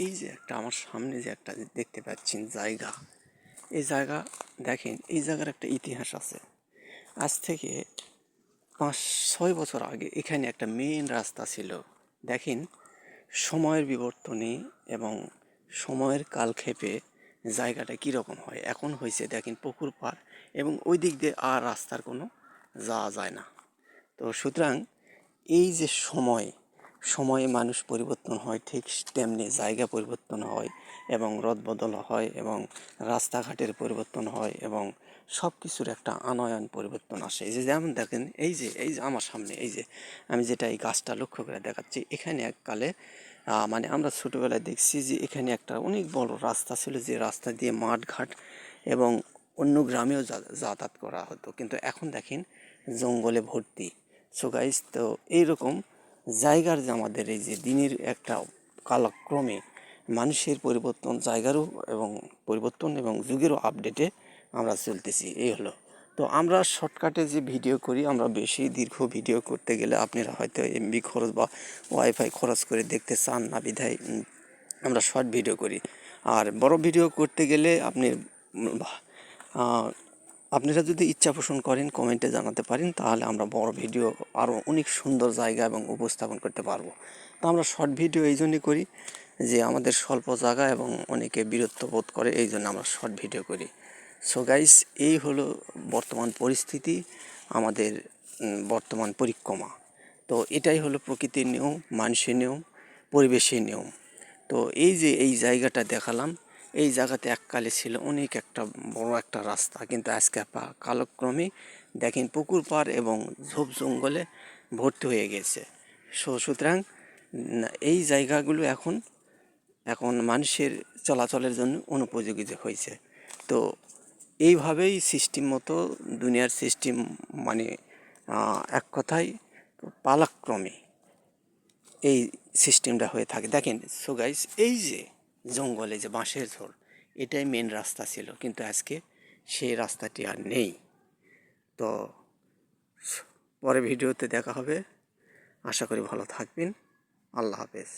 এই যে একটা আমার সামনে যে একটা দেখতে পাচ্ছেন জায়গা, এই জায়গা দেখেন, এই জায়গার একটা ইতিহাস আছে। আজ থেকে 5-6 বছর আগে এখানে একটা মেইন রাস্তা ছিল। দেখেন সময়ের বিবর্তনে এবং সময়ের কালক্ষেপে জায়গাটা কীরকম হয়। এখন হয়েছে দেখেন পুকুর পাড়, এবং ওই দিক দিয়ে আর রাস্তার কোনো যাওয়া যায় না। তো সুতরাং এই যে সময়ে মানুষ পরিবর্তন হয়, ঠিক তেমনি জায়গা পরিবর্তন হয় এবং রদবদল হয় এবং রাস্তাঘাটের পরিবর্তন হয় এবং সব কিছুর একটা আনয়ন পরিবর্তন আসে। এই যে যেমন দেখেন, এই যে আমার সামনে এই যে আমি যেটা এই গাছটা লক্ষ্য করে দেখাচ্ছি, এখানে এককালে মানে আমরা ছোটোবেলায় দেখছি যে এখানে একটা অনেক বড় রাস্তা ছিল, যে রাস্তা দিয়ে মাঠঘাট এবং অন্য গ্রামেও যাতায়াত করা হতো। কিন্তু এখন দেখেন জঙ্গলে ভর্তি। সো গাইস, তো এইরকম জায়গার যে আমাদের এই যে দিনের একটা কালক্রমে মানুষের পরিবর্তন, জায়গারও এবং পরিবর্তন এবং যুগেরও আপডেটে আমরা চলতেছি। এই হলো। তো আমরা শর্টকাটে যে ভিডিও করি, আমরা বেশি দীর্ঘ ভিডিও করতে গেলে আপনারা হয়তো এমবি খরচ বা ওয়াইফাই খরচ করে দেখতে চান না, বিধায় আমরা শর্ট ভিডিও করি। আর বড় ভিডিও করতে গেলে আপনারা যদি ইচ্ছা পোষণ করেন, কমেন্টে জানাতে পারেন, তাহলে আমরা বড় ভিডিও আরও অনেক সুন্দর জায়গা এবং উপস্থাপন করতে পারবো। তো আমরা শর্ট ভিডিও এই জন্যই করি যে আমাদের স্বল্প জায়গা এবং অনেকে বিরক্ত বোধ করে, এই জন্য আমরা শর্ট ভিডিও করি। সো গাইস, এই হলো বর্তমান পরিস্থিতি, আমাদের বর্তমান পরিক্রমা। তো এটাই হলো প্রকৃতির নিয়ম, মানুষের নিয়ম, পরিবেশের নিয়ম। তো এই যে এই জায়গাটা দেখালাম, এই জায়গাতে এককালে ছিল অনেক একটা বড় একটা রাস্তা, কিন্তু আজকে কালক্রমে দেখেন পুকুর পাড় এবং ঝোপ জঙ্গলে ভর্তি হয়ে গেছে। সুতরাং এই জায়গাগুলো এখন মানুষের চলাচলের জন্য অনুপযোগী হয়েছে। তো এইভাবেই সিস্টেম মতো দুনিয়ার সিস্টেম, মানে এক কথায় পালাক্রমে এই সিস্টেমটা হয়ে থাকে। দেখেন সো গাইস, এই যে জঙ্গলে যে বাঁশের ঝোড়, এটাই মেন রাস্তা ছিল, কিন্তু আজকে সেই রাস্তাটি আর নেই। তো পরে ভিডিওতে দেখা হবে, আশা করি ভালো থাকবেন। আল্লাহ হাফেজ।